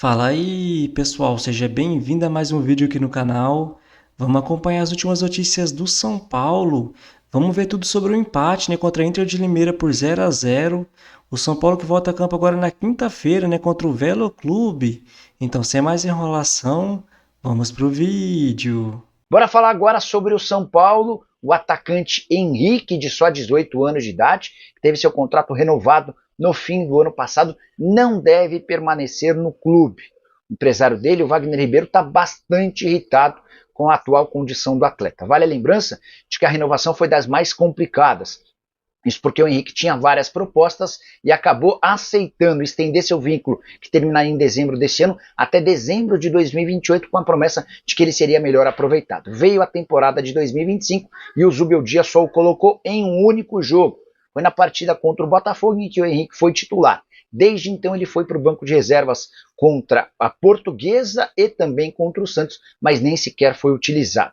Fala aí, pessoal, seja bem-vindo a mais um vídeo aqui no canal. Vamos acompanhar as últimas notícias do São Paulo. Vamos ver tudo sobre o empate, contra a Inter de Limeira por 0-0. O São Paulo que volta a campo agora na quinta-feira, contra o Velo Clube. Então, sem mais enrolação, vamos pro vídeo. Bora falar agora sobre o São Paulo. O atacante Henrique, de só 18 anos de idade, que teve seu contrato renovado no fim do ano passado, não deve permanecer no clube. O empresário dele, o Wagner Ribeiro, está bastante irritado com a atual condição do atleta. Vale a lembrança de que a renovação foi das mais complicadas. Isso porque o Henrique tinha várias propostas e acabou aceitando estender seu vínculo, que terminaria em dezembro desse ano, até dezembro de 2028, com a promessa de que ele seria melhor aproveitado. Veio a temporada de 2025 e o Zubeldia só o colocou em um único jogo. Foi na partida contra o Botafogo em que o Henrique foi titular. Desde então ele foi para o banco de reservas contra a Portuguesa e também contra o Santos, mas nem sequer foi utilizado.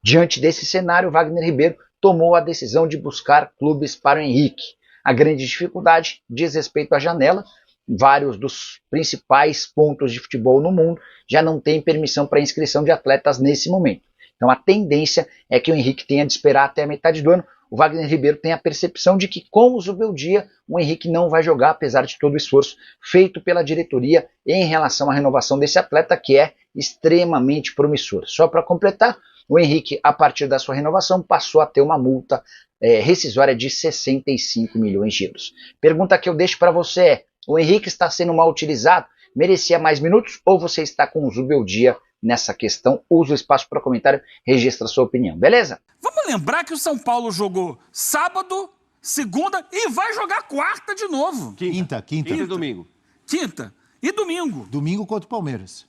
Diante desse cenário, Wagner Ribeiro tomou a decisão de buscar clubes para o Henrique. A grande dificuldade diz respeito à janela. Vários dos principais pontos de futebol no mundo já não têm permissão para inscrição de atletas nesse momento. Então a tendência é que o Henrique tenha de esperar até a metade do ano. O Wagner Ribeiro tem a percepção de que com o Zubeldia o Henrique não vai jogar, apesar de todo o esforço feito pela diretoria em relação à renovação desse atleta, que é extremamente promissor. Só para completar, o Henrique, a partir da sua renovação, passou a ter uma multa rescisória de 65 milhões de euros. Pergunta que eu deixo para você é: o Henrique está sendo mal utilizado? Merecia mais minutos ou você está com o Zubeldia nessa questão? Usa o espaço para comentário, registra a sua opinião, beleza? Vamos lembrar que o São Paulo jogou sábado, segunda e vai jogar quarta de novo. Quinta e domingo. Quinta e domingo. Domingo contra o Palmeiras.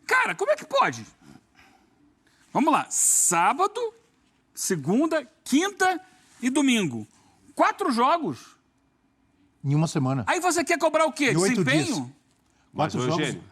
Cara, como é que pode? Vamos lá, sábado, segunda, quinta e domingo. 4 jogos. Em uma semana. Aí você quer cobrar o quê? Em 8 Desempenho? dias. Mas, 4 jogos. Eugênio,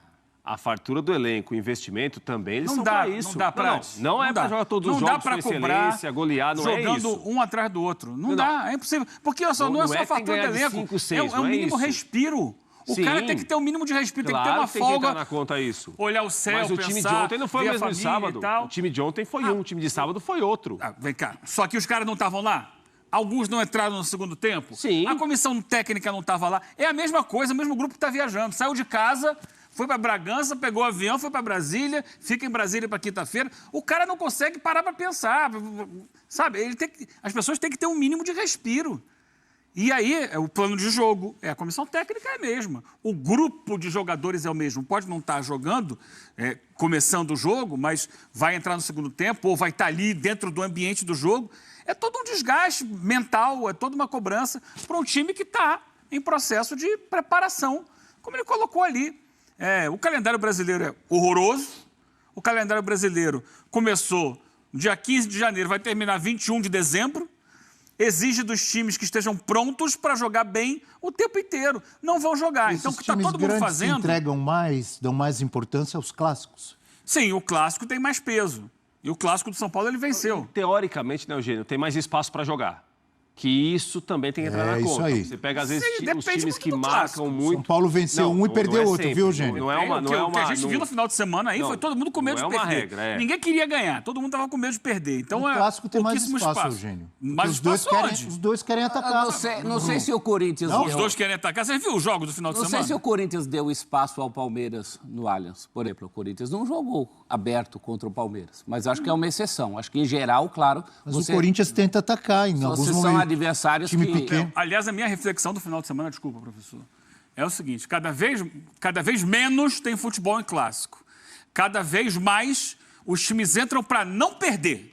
a fartura do elenco, o investimento também, eles Não são dá, pra isso. não dá pra... Não é pra jogar todos os jogos com excelência, golear, não é isso. Jogando um atrás do outro. Não dá, é impossível. Porque olha só, não é só a fartura do elenco, 5, 6, é um mínimo isso. respiro. O Sim. cara tem que ter um mínimo de respiro, Claro, tem que ter uma tem folga. que entrar na conta isso. Olhar o céu, Mas o time de ontem não foi o mesmo de sábado. O time de ontem foi um, o time de sábado foi outro. Vem cá, só que os caras não estavam lá? Alguns não entraram no segundo tempo? Sim. A comissão técnica não estava lá? É a mesma coisa, o mesmo grupo que está viajando. Saiu de casa, foi para Bragança, pegou o avião, foi para Brasília, fica em Brasília para quinta-feira. O cara não consegue parar para pensar, sabe? As pessoas têm que ter um mínimo de respiro. E aí, o plano de jogo, a comissão técnica é a mesma. O grupo de jogadores é o mesmo. Pode não estar jogando, começando o jogo, mas vai entrar no segundo tempo ou vai estar ali dentro do ambiente do jogo. É todo um desgaste mental, é toda uma cobrança para um time que está em processo de preparação, como ele colocou ali. O calendário brasileiro é horroroso. O calendário brasileiro começou dia 15 de janeiro, vai terminar 21 de dezembro. Exige dos times que estejam prontos para jogar bem o tempo inteiro. Não vão jogar. Esses então, o que está times todo mundo grandes fazendo... entregam mais, dão mais importância aos clássicos. Sim, o clássico tem mais peso. E o clássico do São Paulo, ele venceu. Teoricamente, né, Eugênio, tem mais espaço para jogar. Que isso também tem que entrar na isso conta. aí. Você pega, às vezes, Sim, os depende times muito que do marcam clássico. muito... São Paulo venceu um e perdeu outro, sempre, viu, Eugênio? Não é uma... O que a gente viu no final de semana aí foi todo mundo com medo de perder. Regra, Ninguém queria ganhar, todo mundo estava com medo de perder. Então, O clássico tem mais pouquíssimo espaço, Eugênio. Mais Os dois espaço querem, onde? os dois querem atacar. Não sei se o Corinthians... Não? Os dois querem atacar. Você viu o jogo do final de Não semana? sei se o Corinthians deu espaço ao Palmeiras no Allianz. Por exemplo, o Corinthians não jogou aberto contra o Palmeiras. Mas acho que é uma exceção. Acho que, em geral, claro... Mas o Corinthians tenta atacar em alguns Vocês momentos. são adversários Time que... pequeno. Aliás, a minha reflexão do final de semana, desculpa, professor, é o seguinte: cada vez menos tem futebol em clássico. Cada vez mais os times entram para não perder.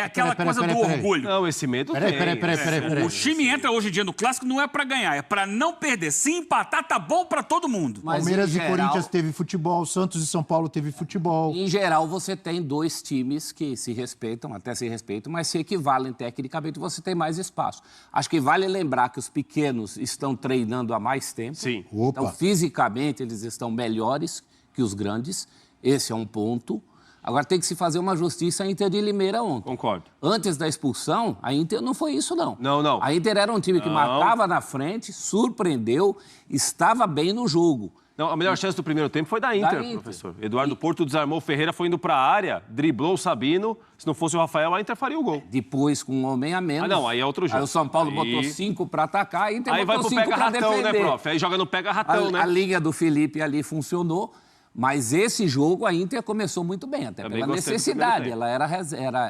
Aquela coisa do orgulho. Não, esse medo tem. Peraí. O time entra hoje em dia no clássico não é para ganhar, é para não perder. Se empatar, tá bom para todo mundo. Mas, Palmeiras em e geral, Corinthians teve futebol, Santos e São Paulo teve futebol. Em geral, você tem dois times que se respeitam, até se respeitam, mas se equivalem tecnicamente, você tem mais espaço. Acho que vale lembrar que os pequenos estão treinando há mais tempo. Sim. Opa. Então, fisicamente, eles estão melhores que os grandes. Esse é um ponto. Agora tem que se fazer uma justiça à Inter de Limeira ontem. Concordo. Antes da expulsão, a Inter não foi isso, não. Não. A Inter era um time que marcava na frente, surpreendeu, estava bem no jogo. Não, a melhor chance do primeiro tempo foi da Inter, professor. Eduardo Porto desarmou o Ferreira, foi indo para a área, driblou o Sabino. Se não fosse o Rafael, a Inter faria o gol. Depois, com um homem a menos. Ah, não, aí é outro jogo. Aí o São Paulo botou 5 para atacar, a Inter aí vai botou pro 5 para pega-ratão, defender. né, prof? Aí joga no pega-ratão, né? A linha do Felipe ali funcionou, mas esse jogo a Inter começou muito bem, até Também pela gostei do necessidade. primeiro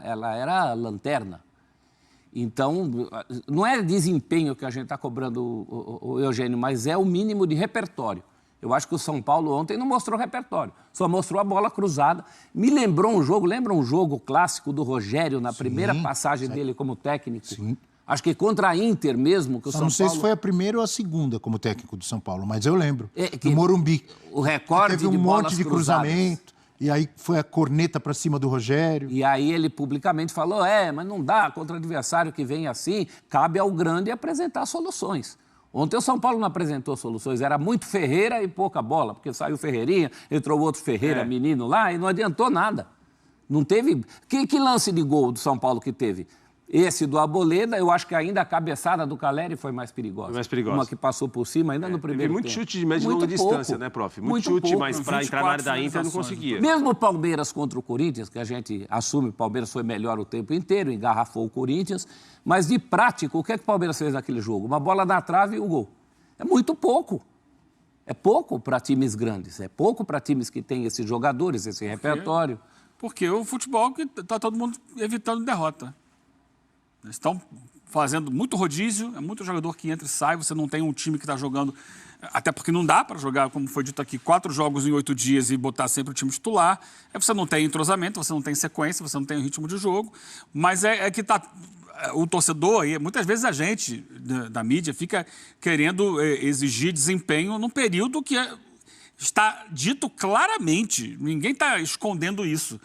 Ela era lanterna. Então, não é desempenho que a gente está cobrando, o Eugênio, mas é o mínimo de repertório. Eu acho que o São Paulo ontem não mostrou repertório, só mostrou a bola cruzada. Me lembrou um jogo, lembra um jogo clássico do Rogério na primeira passagem dele como técnico? Sim. Acho que contra a Inter mesmo, que o Só São não sei Paulo... se foi a primeira ou a segunda como técnico do São Paulo, mas eu lembro. que do Morumbi. O recorde Teve um de bolas monte de cruzadas. cruzamento, e aí foi a corneta para cima do Rogério. E aí ele publicamente falou, mas não dá, contra adversário que vem assim, cabe ao grande apresentar soluções. Ontem o São Paulo não apresentou soluções, era muito Ferreira e pouca bola, porque saiu Ferreirinha, entrou outro Ferreira, menino lá, e não adiantou nada. Não teve... Que lance de gol do São Paulo que teve? Esse do Arboleda, eu acho que ainda a cabeçada do Caleri foi mais perigosa. Foi mais perigosa. Uma que passou por cima ainda no primeiro Teve muito tempo. chute de média e longa distância, né, prof? Muito chute, pouco. mas para entrar na área da Inter não 24 conseguia. Mesmo o Palmeiras contra o Corinthians, que a gente assume que o Palmeiras foi melhor o tempo inteiro, engarrafou o Corinthians, mas de prática, o que é que o Palmeiras fez naquele jogo? Uma bola na trave e o gol. É muito pouco. É pouco para times grandes, é pouco para times que têm esses jogadores, esse repertório. Porque o futebol que está todo mundo evitando derrota. Eles estão fazendo muito rodízio, é muito jogador que entra e sai, você não tem um time que está jogando, até porque não dá para jogar, como foi dito aqui, 4 jogos em 8 dias e botar sempre o time titular. Você não tem entrosamento, você não tem sequência, você não tem ritmo de jogo, mas é que está... O torcedor, e muitas vezes a gente da mídia fica querendo exigir desempenho num período que está dito claramente, ninguém está escondendo isso.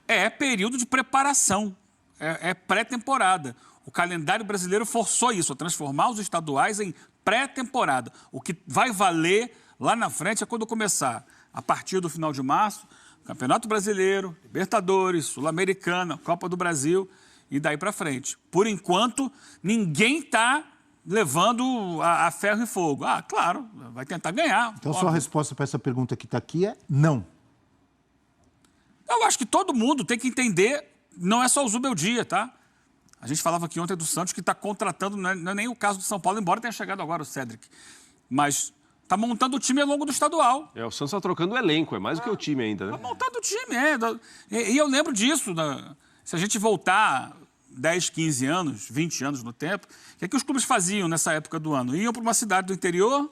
É período de preparação, é pré-temporada. O calendário brasileiro forçou isso, a transformar os estaduais em pré-temporada. O que vai valer lá na frente é quando começar, a partir do final de março, Campeonato Brasileiro, Libertadores, Sul-Americana, Copa do Brasil e daí para frente. Por enquanto, ninguém está levando a ferro e fogo. Ah, claro, vai tentar ganhar. Então, óbvio. sua resposta para essa pergunta que está aqui é não. Eu acho que todo mundo tem que entender, não é só o Zubeldia, tá? A gente falava aqui ontem do Santos que está contratando, não é nem o caso do São Paulo, embora tenha chegado agora o Cédric, mas está montando o time ao longo do estadual. O Santos está trocando o elenco, é mais do que o time ainda, né? Está montando o time, E eu lembro disso, se a gente voltar 10, 15 anos, 20 anos no tempo, o que é que os clubes faziam nessa época do ano? Iam para uma cidade do interior,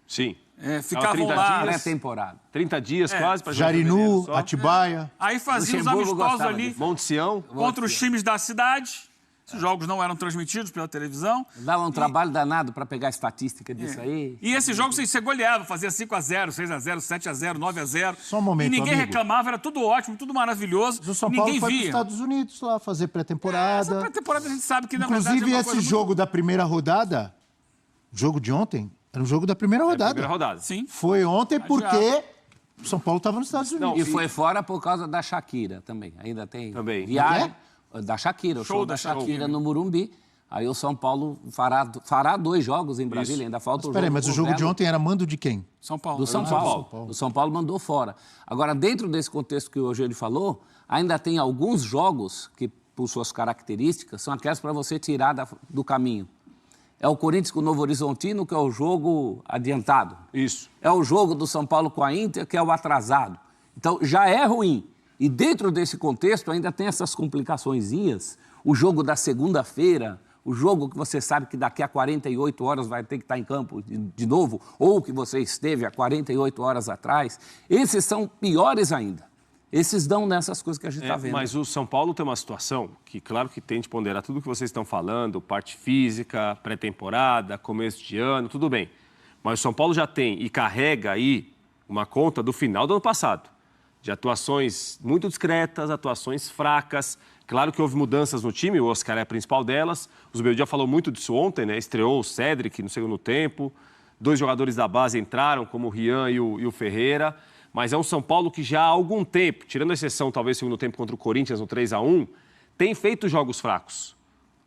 Sim. ficavam 30 lá... dias. Pré-temporada. 30 dias quase para Jarinu, Atibaia. Aí faziam os Luxemburgo amistosos gostava ali disso. Monte Sião. contra os times da cidade. Esses jogos não eram transmitidos pela televisão. Dava um trabalho danado para pegar a estatística disso aí. E esses jogos você goleava, fazia 5-0, 6-0, 7-0, 9-0. Só um momento, E ninguém amigo. reclamava, era tudo ótimo, tudo maravilhoso. O São Paulo Ninguém foi para os via. Estados Unidos lá fazer Essa pré-temporada. pré-temporada a gente sabe que, na verdade, Inclusive, é uma esse coisa jogo da primeira rodada, jogo de ontem, era um jogo da primeira rodada. Primeira rodada. Sim. Foi ontem porque o São Paulo estava nos Estados Unidos. E foi fora por causa da Shakira também. Ainda tem Também. viagem da Shakira, o show da da Shakira no Morumbi. Aí o São Paulo fará 2 jogos em Brasília, ainda falta o jogo. Peraí, mas o jogo de Belo. ontem era mando de quem? São Paulo. Do São Paulo. O São Paulo mandou fora. Agora, dentro desse contexto que o Eugênio falou, ainda tem alguns jogos que, por suas características, são aquelas para você tirar do caminho. É o Corinthians com o Novo Horizontino, que é o jogo adiantado. Isso. É o jogo do São Paulo com a Inter, que é o atrasado. Então, já é ruim. E dentro desse contexto, ainda tem essas complicaçõezinhas. O jogo da segunda-feira, o jogo que você sabe que daqui a 48 horas vai ter que estar em campo de novo, ou que você esteve há 48 horas atrás. Esses são piores ainda. Esses dão nessas coisas que a gente está vendo. Mas o São Paulo tem uma situação que, claro que tem de ponderar tudo o que vocês estão falando, parte física, pré-temporada, começo de ano, tudo bem. Mas o São Paulo já tem e carrega aí uma conta do final do ano passado, de atuações muito discretas, atuações fracas. Claro que houve mudanças no time, o Oscar é a principal delas. O Zubeldia falou muito disso ontem, né? Estreou o Cédric no segundo tempo. 2 jogadores da base entraram, como o Rian e o Ferreira. Mas é um São Paulo que já há algum tempo, tirando a exceção talvez do segundo tempo contra o Corinthians no 3-1, tem feito jogos fracos.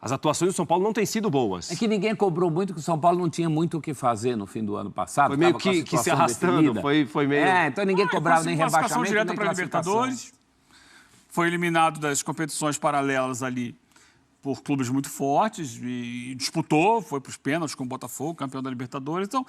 As atuações do São Paulo não têm sido boas. É que ninguém cobrou muito, que o São Paulo não tinha muito o que fazer no fim do ano passado. Foi meio tava com a que se situação arrastando, definida. foi meio... Então ninguém cobrava nem classificação rebaixamento, direta nem para classificação. Libertadores. Foi eliminado das competições paralelas ali por clubes muito fortes e disputou, foi para os pênaltis com o Botafogo, campeão da Libertadores. Então,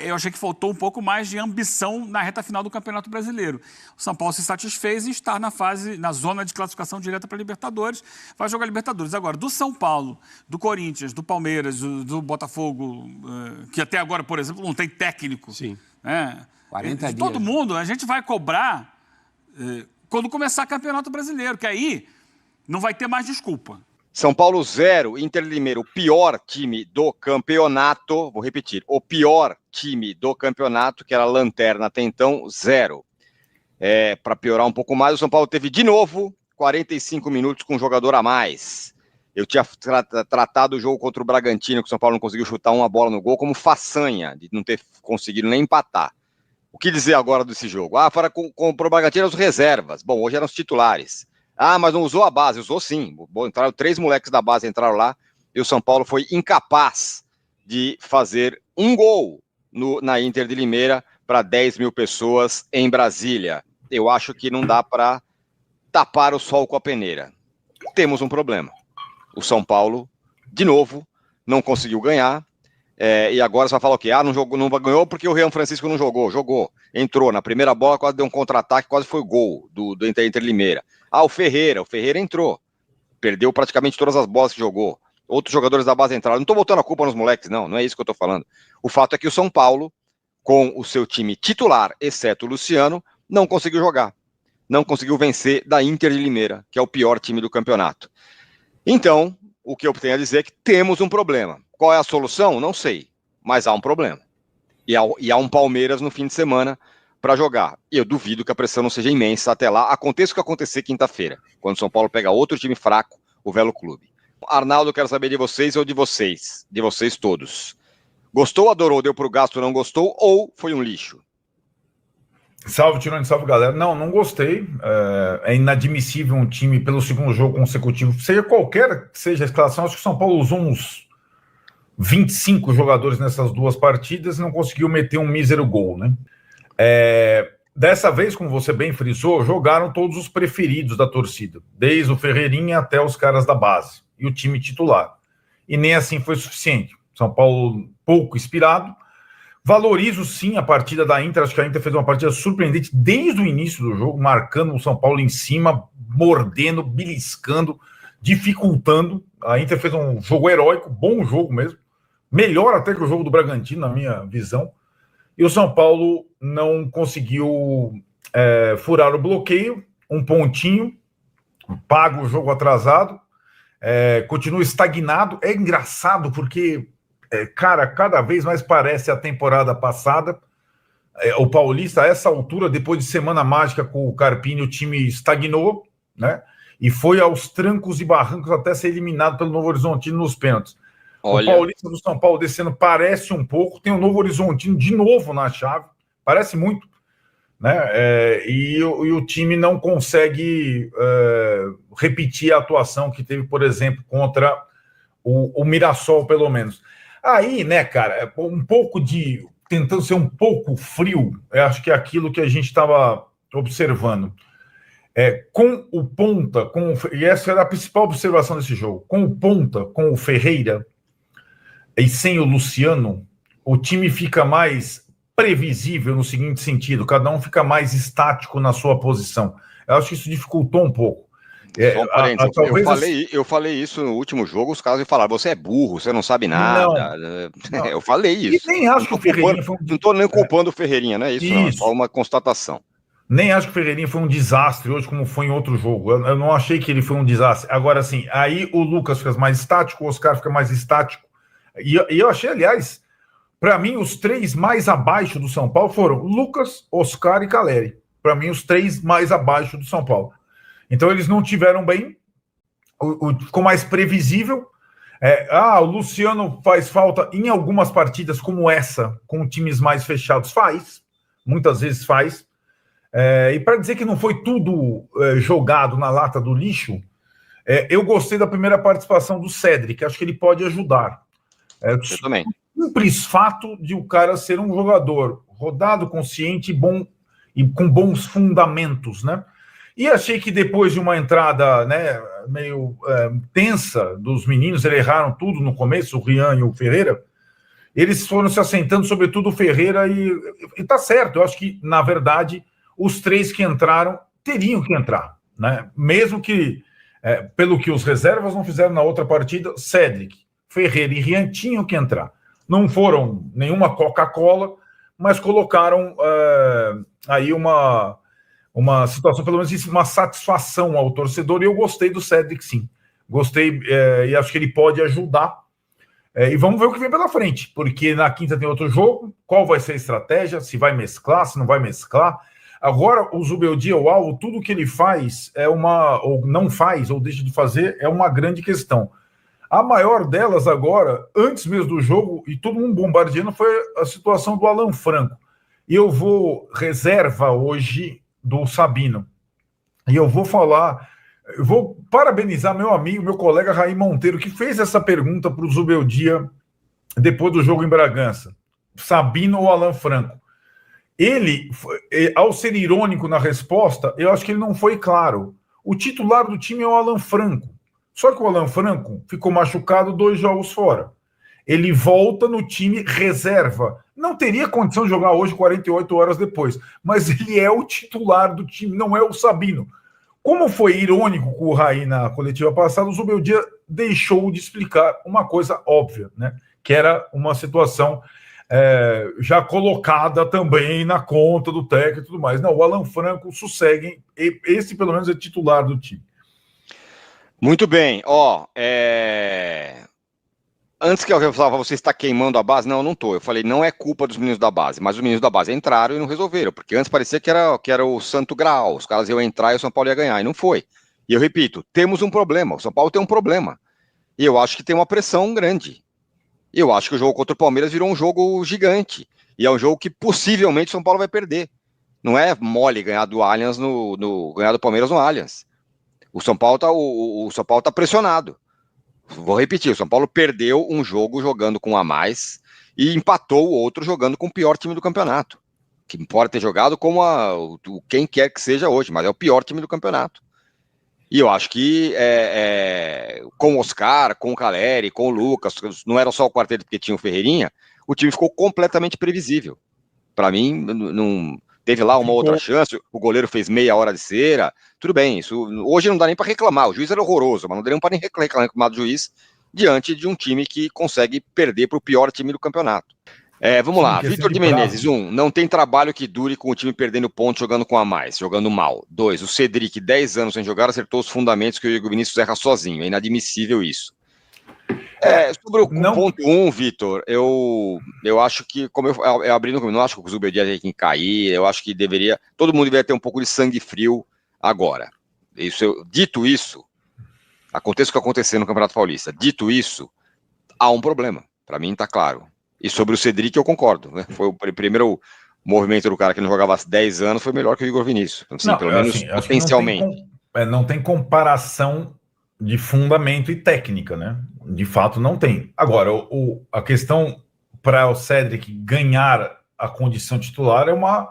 eu achei que faltou um pouco mais de ambição na reta final do Campeonato Brasileiro. O São Paulo se satisfez em estar na zona de classificação direta para a Libertadores, vai jogar Libertadores. Agora, do São Paulo, do Corinthians, do Palmeiras, do Botafogo, que até agora, por exemplo, não tem técnico. Sim. 40 de todo dias. mundo, a gente vai cobrar quando começar o Campeonato Brasileiro, que aí não vai ter mais desculpa. São Paulo 0, Inter de Limeira, o pior time do campeonato, vou repetir, o pior time do campeonato, que era a lanterna até então, 0. Para piorar um pouco mais, o São Paulo teve de novo 45 minutos com um jogador a mais. Eu tinha tratado o jogo contra o Bragantino, que o São Paulo não conseguiu chutar uma bola no gol, como façanha, de não ter conseguido nem empatar. O que dizer agora desse jogo? Pro Bragantino os reservas. Bom, hoje eram os titulares. Mas não usou a base. Usou sim. Entraram 3 moleques da base, entraram lá, e o São Paulo foi incapaz de fazer um gol na Inter de Limeira para 10 mil pessoas em Brasília. Eu acho que não dá para tapar o sol com a peneira. Temos um problema. O São Paulo, de novo, não conseguiu ganhar. E agora você vai falar o quê? Não ganhou porque o Rian Francisco não jogou. Jogou. Entrou. Na primeira bola, quase deu um contra-ataque, quase foi gol do Inter Limeira. O Ferreira entrou. Perdeu praticamente todas as bolas que jogou. Outros jogadores da base entraram. Não estou botando a culpa nos moleques, não é isso que eu estou falando. O fato é que o São Paulo, com o seu time titular, exceto o Luciano, não conseguiu jogar. Não conseguiu vencer da Inter de Limeira, que é o pior time do campeonato. Então, o que eu tenho a dizer é que temos um problema. Qual é a solução? Não sei, mas há um problema. E há um Palmeiras no fim de semana para jogar. E eu duvido que a pressão não seja imensa até lá. Aconteça o que acontecer quinta-feira, quando o São Paulo pega outro time fraco, o Velo Clube. Arnaldo, eu quero saber de vocês ou de vocês todos. Gostou, adorou, deu pro gasto, não gostou, ou foi um lixo? Salve, Tirone, salve, galera. Não gostei. É inadmissível um time pelo segundo jogo consecutivo, seja qualquer que seja a escalação. Acho que o São Paulo usou uns 25 jogadores nessas 2 partidas e não conseguiu meter um mísero gol, né? Dessa vez, como você bem frisou, jogaram todos os preferidos da torcida, desde o Ferreirinha até os caras da base e o time titular. E nem assim foi suficiente. São Paulo pouco inspirado. Valorizo sim a partida da Inter, acho que a Inter fez uma partida surpreendente desde o início do jogo, marcando o São Paulo em cima, mordendo, beliscando, dificultando. A Inter fez um jogo heróico, bom jogo mesmo, melhor até que o jogo do Bragantino, na minha visão. E o São Paulo não conseguiu furar o bloqueio, um pontinho, paga o jogo atrasado, continua estagnado. É engraçado porque, cara, cada vez mais parece a temporada passada. O Paulista, a essa altura, depois de semana mágica com o Carpini, o time estagnou, né? E foi aos trancos e barrancos até ser eliminado pelo Novo Horizontino nos pênaltis. Olha. O Paulista do São Paulo descendo parece um pouco, tem o Novo Horizontino de novo na chave, parece muito, né? E o time não consegue repetir a atuação que teve, por exemplo, contra o Mirassol, pelo menos. Aí, né, cara, um pouco de... tentando ser um pouco frio, eu acho que é aquilo que a gente estava observando. Com o ponta, e essa era a principal observação desse jogo, com o ponta, com o Ferreira, e sem o Luciano, o time fica mais previsível no seguinte sentido, cada um fica mais estático na sua posição. Eu acho que isso dificultou um pouco. Eu falei isso no último jogo, os caras me falaram, você é burro, você não sabe nada. Não. Eu falei isso. E nem acho que o Ferreirinha foi não estou nem culpando o Ferreirinha, não é isso. Não, é só uma constatação. Nem acho que o Ferreirinha foi um desastre hoje, como foi em outro jogo. Eu não achei que ele foi um desastre. Agora, assim, aí o Lucas fica mais estático, o Oscar fica mais estático. E eu achei, aliás, para mim, os 3 mais abaixo do São Paulo foram Lucas, Oscar e Caleri. Para mim, os 3 mais abaixo do São Paulo. Então, eles não tiveram bem, ficou mais previsível. O Luciano faz falta em algumas partidas como essa, com times mais fechados, muitas vezes faz. E para dizer que não foi tudo jogado na lata do lixo, Eu gostei da primeira participação do Cédric, acho que ele pode ajudar. Eu também. Simples fato de o cara ser um jogador rodado, consciente, bom e com bons fundamentos, né? E achei que depois de uma entrada, né, meio tensa dos meninos, eles erraram tudo no começo, o Rian e o Ferreira, eles foram se assentando, sobretudo o Ferreira, e tá certo, eu acho que, na verdade, os 3 que entraram teriam que entrar, né? Mesmo que, pelo que os reservas não fizeram na outra partida, Cédric, Ferreira e Rian tinham que entrar. Não foram nenhuma Coca-Cola, mas colocaram aí uma situação, pelo menos uma satisfação ao torcedor, e eu gostei do Cédric, sim. Gostei, e acho que ele pode ajudar. E vamos ver o que vem pela frente, porque na quinta tem outro jogo, qual vai ser a estratégia, se vai mesclar, se não vai mesclar. Agora, o Zubeldia, o alvo, tudo que ele faz ou não faz, ou deixa de fazer, é uma grande questão. A maior delas agora, antes mesmo do jogo, e todo mundo bombardeando, foi a situação do Alan Franco. E eu vou reserva hoje do Sabino. E eu vou parabenizar meu amigo, meu colega Raí Monteiro, que fez essa pergunta para o Zubeldia depois do jogo em Bragança. Sabino ou Alan Franco? Ele, ao ser irônico na resposta, eu acho que ele não foi claro. O titular do time é o Alan Franco. Só que o Alan Franco ficou machucado 2 jogos fora. Ele volta no time reserva. Não teria condição de jogar hoje 48 horas depois, mas ele é o titular do time, não é o Sabino. Como foi irônico com o Raí na coletiva passada, o Zubeldia deixou de explicar uma coisa óbvia, né? Que era uma situação já colocada também na conta do técnico e tudo mais. Não, o Alan Franco sossegue, esse pelo menos é titular do time. Muito bem, antes que alguém falava, você está queimando a base, não, eu não estou. Eu falei, não é culpa dos meninos da base, mas os meninos da base entraram e não resolveram, porque antes parecia que era o santo graal, os caras iam entrar e o São Paulo ia ganhar, e não foi. E eu repito, temos um problema, o São Paulo tem um problema, e eu acho que tem uma pressão grande. Eu acho que o jogo contra o Palmeiras virou um jogo gigante, e é um jogo que possivelmente o São Paulo vai perder. Não é mole ganhar do Allianz ganhar do Palmeiras no Allianz. O São Paulo tá pressionado. Vou repetir, o São Paulo perdeu um jogo jogando com um a mais e empatou o outro jogando com o pior time do campeonato. Que pode ter jogado como quem quer que seja hoje, mas é o pior time do campeonato. E eu acho que com o Oscar, com o Caleri, com o Lucas, não era só o quarteto porque tinha o Ferreirinha, o time ficou completamente previsível. Para mim, não teve lá uma outra chance, o goleiro fez meia hora de cera, tudo bem, isso hoje não dá nem para reclamar, o juiz era horroroso, mas não dá nem para reclamar do juiz diante de um time que consegue perder para o pior time do campeonato. Vamos lá, Vitor de Menezes, 1, não tem trabalho que dure com o time perdendo pontos jogando com a mais, jogando mal. 2, o Cedric, 10 anos sem jogar, acertou os fundamentos que o Igor Vinícius erra sozinho, é inadmissível isso. Sobre o ponto 1, Vitor, eu acho que, como eu abri no começo, não acho que o Zubeldia tem que cair, eu acho que todo mundo deveria ter um pouco de sangue frio agora. Dito isso, aconteça o que acontecer no Campeonato Paulista, dito isso, há um problema, para mim tá claro. E sobre o Cedric eu concordo, né? Foi o primeiro movimento do cara que não jogava há 10 anos, foi melhor que o Igor Vinícius, assim, não, pelo menos potencialmente. Não tem comparação de fundamento e técnica, né? De fato não tem. Agora, a questão para o Cédric ganhar a condição titular é uma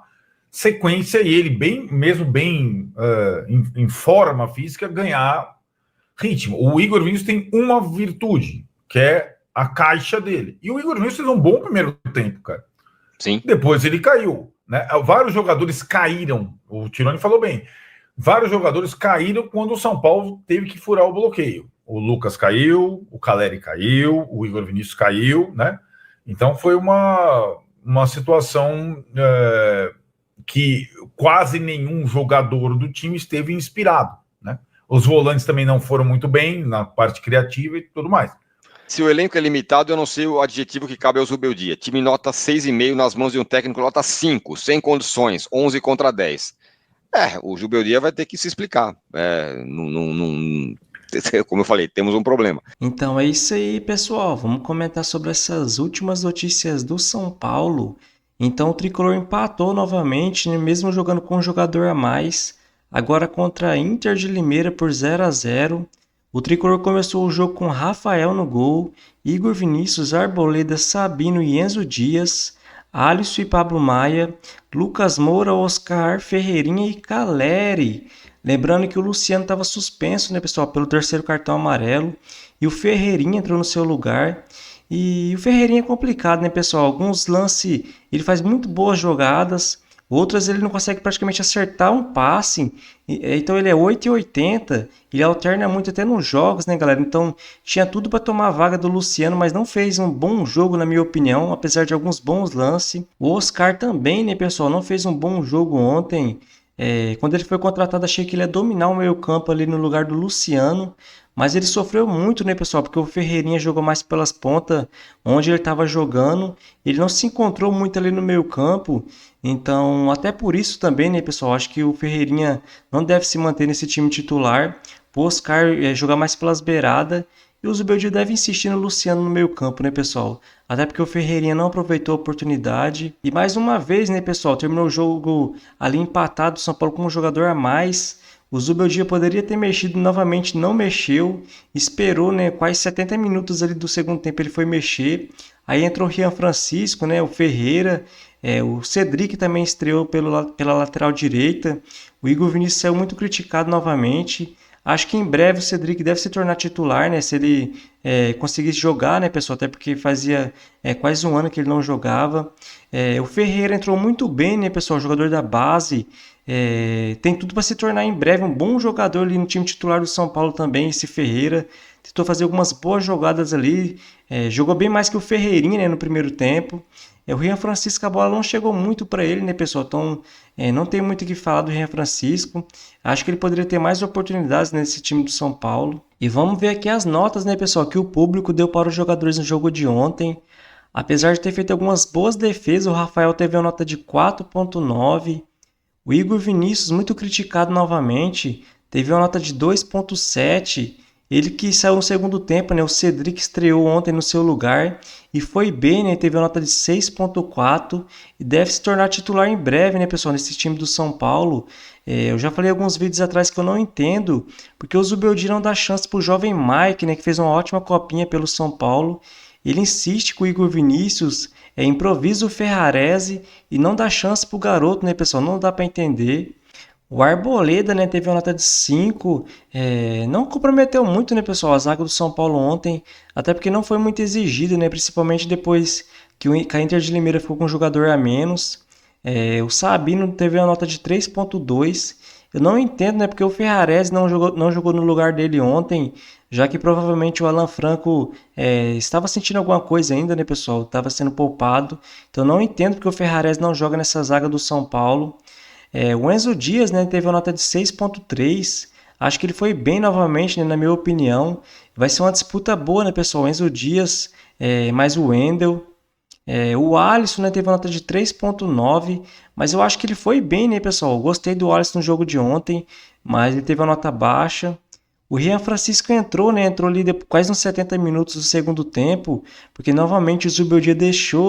sequência e ele mesmo bem em forma física, ganhar ritmo. O Igor Vinícius tem uma virtude, que é a caixa dele. E o Igor Vinícius fez um bom primeiro tempo, cara. Sim. Depois ele caiu, né? Vários jogadores caíram, o Tironi falou bem, vários jogadores caíram quando o São Paulo teve que furar o bloqueio. O Lucas caiu, o Caleri caiu, o Igor Vinícius caiu, né? Então foi uma situação que quase nenhum jogador do time esteve inspirado, né? Os volantes também não foram muito bem na parte criativa e tudo mais. Se o elenco é limitado, eu não sei o adjetivo que cabe ao Zubeldia. Time nota 6,5 nas mãos de um técnico nota 5, sem condições, 11 contra 10. O Zubeldia vai ter que se explicar. Como eu falei, temos um problema. Então é isso aí, pessoal. Vamos comentar sobre essas últimas notícias do São Paulo. Então o Tricolor empatou novamente, né, mesmo jogando com um jogador a mais. Agora contra a Inter de Limeira por 0-0. O tricolor começou o jogo com Rafael no gol, Igor Vinícius, Arboleda, Sabino e Enzo Dias, Alisson e Pablo Maia, Lucas Moura, Oscar, Ferreirinha e Caleri. Lembrando que o Luciano estava suspenso, né, pessoal, pelo terceiro cartão amarelo, e o Ferreirinha entrou no seu lugar. E o Ferreirinha é complicado, né, pessoal? Alguns lances, ele faz muito boas jogadas, outras ele não consegue praticamente acertar um passe. Então ele é 8,80, ele alterna muito até nos jogos, né, galera? Então tinha tudo para tomar a vaga do Luciano, mas não fez um bom jogo, na minha opinião, apesar de alguns bons lances. O Oscar também, né, pessoal, não fez um bom jogo ontem. Quando ele foi contratado, achei que ele ia dominar o meio-campo ali no lugar do Luciano, mas ele sofreu muito, né, pessoal? Porque o Ferreirinha jogou mais pelas pontas, onde ele estava jogando. Ele não se encontrou muito ali no meio-campo. Então, até por isso também, né, pessoal? Acho que o Ferreirinha não deve se manter nesse time titular. O Oscar jogar mais pelas beiradas. E o Zubeldia deve insistir no Luciano no meio-campo, né, pessoal? Até porque o Ferreirinha não aproveitou a oportunidade. E mais uma vez, né, pessoal? Terminou o jogo ali empatado, o São Paulo com um jogador a mais. O Zubeldia poderia ter mexido novamente, não mexeu. Esperou, né, quase 70 minutos ali do segundo tempo, ele foi mexer. Aí entrou o Rian Francisco, né, o Ferreira. O Cedric também estreou pela lateral direita. O Igor Vinícius saiu muito criticado novamente. Acho que em breve o Cedric deve se tornar titular, né? Se ele conseguisse jogar, né, pessoal? Até porque fazia quase um ano que ele não jogava. O Ferreira entrou muito bem, né, pessoal? Jogador da base. Tem tudo para se tornar em breve um bom jogador ali no time titular do São Paulo também, esse Ferreira. Tentou fazer algumas boas jogadas ali. Jogou bem mais que o Ferreirinha, né, no primeiro tempo. O Rian Francisco, a bola não chegou muito para ele, né, pessoal? Então, não tem muito o que falar do Rian Francisco. Acho que ele poderia ter mais oportunidades nesse time do São Paulo. E vamos ver aqui as notas, né, pessoal, que o público deu para os jogadores no jogo de ontem. Apesar de ter feito algumas boas defesas, o Rafael teve uma nota de 4,9. O Igor Vinícius, muito criticado novamente, teve uma nota de 2,7. Ele que saiu no segundo tempo, né? O Cedric estreou ontem no seu lugar e foi bem, né? Teve uma nota de 6,4 e deve se tornar titular em breve, né, pessoal, nesse time do São Paulo. Eu já falei alguns vídeos atrás que eu não entendo, porque o Zubeldia não dá chance pro jovem Mike, né, que fez uma ótima copinha pelo São Paulo. Ele insiste com o Igor Vinícius, improvisa o Ferrarese e não dá chance pro garoto, né, pessoal? Não dá para entender. O Arboleda, né, teve uma nota de 5, não comprometeu muito, né, pessoal, a zaga do São Paulo ontem, até porque não foi muito exigido, né, principalmente depois que a Inter de Limeira ficou com um jogador a menos. O Sabino teve uma nota de 3,2. Eu não entendo, né, porque o Ferrarese não jogou no lugar dele ontem, já que provavelmente o Alan Franco estava sentindo alguma coisa ainda, né, pessoal, estava sendo poupado. Então não entendo porque o Ferrarese não joga nessa zaga do São Paulo. O Enzo Dias, né, teve uma nota de 6,3. Acho que ele foi bem novamente, né, na minha opinião. Vai ser uma disputa boa, né, pessoal? O Enzo Dias, mais o Wendel. O Alisson, né, teve uma nota de 3,9. Mas eu acho que ele foi bem, né, pessoal? Eu gostei do Alisson no jogo de ontem, mas ele teve uma nota baixa. O Rian Francisco entrou, né? Entrou ali quase uns 70 minutos do segundo tempo, porque novamente o Zubeldia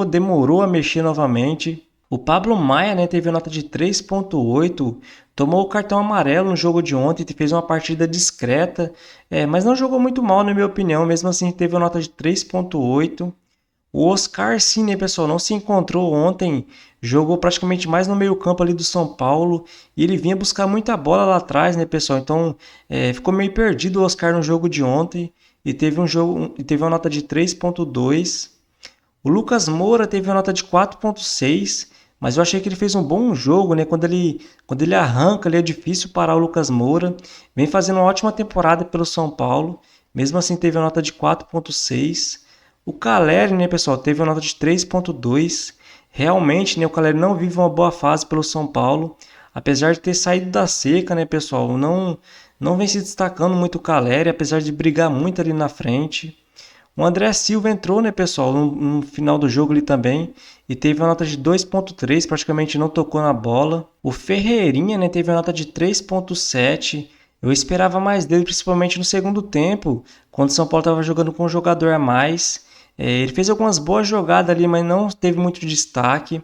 demorou a mexer novamente. O Pablo Maia, né, teve a nota de 3,8, tomou o cartão amarelo no jogo de ontem e fez uma partida discreta, mas não jogou muito mal, na minha opinião, mesmo assim teve a nota de 3,8. O Oscar, sim, né, pessoal, não se encontrou ontem, jogou praticamente mais no meio campo ali do São Paulo e ele vinha buscar muita bola lá atrás, né, pessoal, então ficou meio perdido o Oscar no jogo de ontem e teve uma nota de 3,2. O Lucas Moura teve uma nota de 4,6. Mas eu achei que ele fez um bom jogo, né? Quando ele arranca, ali é difícil parar o Lucas Moura. Vem fazendo uma ótima temporada pelo São Paulo. Mesmo assim, teve a nota de 4,6. O Caleri, né, pessoal, teve a nota de 3,2. Realmente, né, o Caleri não vive uma boa fase pelo São Paulo. Apesar de ter saído da seca, né, pessoal, não vem se destacando muito o Caleri, apesar de brigar muito ali na frente. O André Silva entrou, né, pessoal, no final do jogo ali também e teve uma nota de 2,3, praticamente não tocou na bola. O Ferreirinha, né, teve uma nota de 3,7. Eu esperava mais dele, principalmente no segundo tempo, quando o São Paulo estava jogando com um jogador a mais. Ele fez algumas boas jogadas ali, mas não teve muito destaque.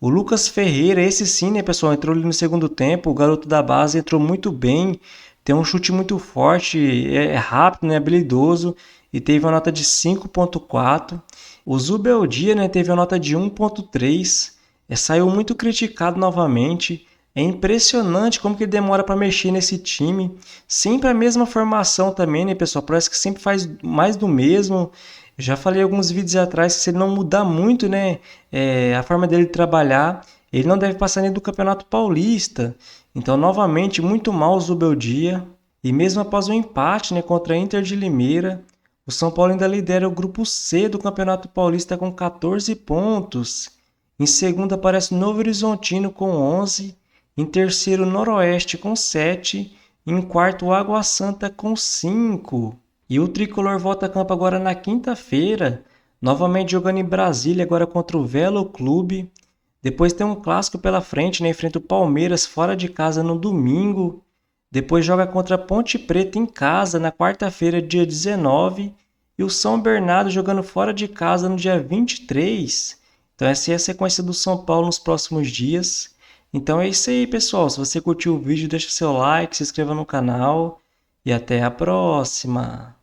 O Lucas Ferreira, esse sim, né, pessoal, entrou ali no segundo tempo, o garoto da base entrou muito bem. tem um chute muito forte, é rápido, né, habilidoso, e teve uma nota de 5.4. O Zubeldia, né, teve uma nota de 1.3, saiu muito criticado novamente. É impressionante como que ele demora para mexer nesse time. Sempre a mesma formação também, né, pessoal? Parece que sempre faz mais do mesmo. Eu já falei alguns vídeos atrás que se ele não mudar muito, né, a forma dele trabalhar, ele não deve passar nem do Campeonato Paulista. Então, novamente, muito mal o Zubeldia. E mesmo após o empate, né, contra a Inter de Limeira, o São Paulo ainda lidera o grupo C do Campeonato Paulista com 14 pontos. Em segundo aparece o Novo Horizontino com 11. Em terceiro, Noroeste com 7. E em quarto, Água Santa com 5. E o Tricolor volta a campo agora na quinta-feira, novamente jogando em Brasília, agora contra o Velo Clube. Depois tem um clássico pela frente, né? Enfrenta o Palmeiras fora de casa no domingo. Depois joga contra a Ponte Preta em casa na quarta-feira, dia 19. E o São Bernardo jogando fora de casa no dia 23. Então essa é a sequência do São Paulo nos próximos dias. Então é isso aí, pessoal. Se você curtiu o vídeo, deixa seu like, se inscreva no canal. E até a próxima!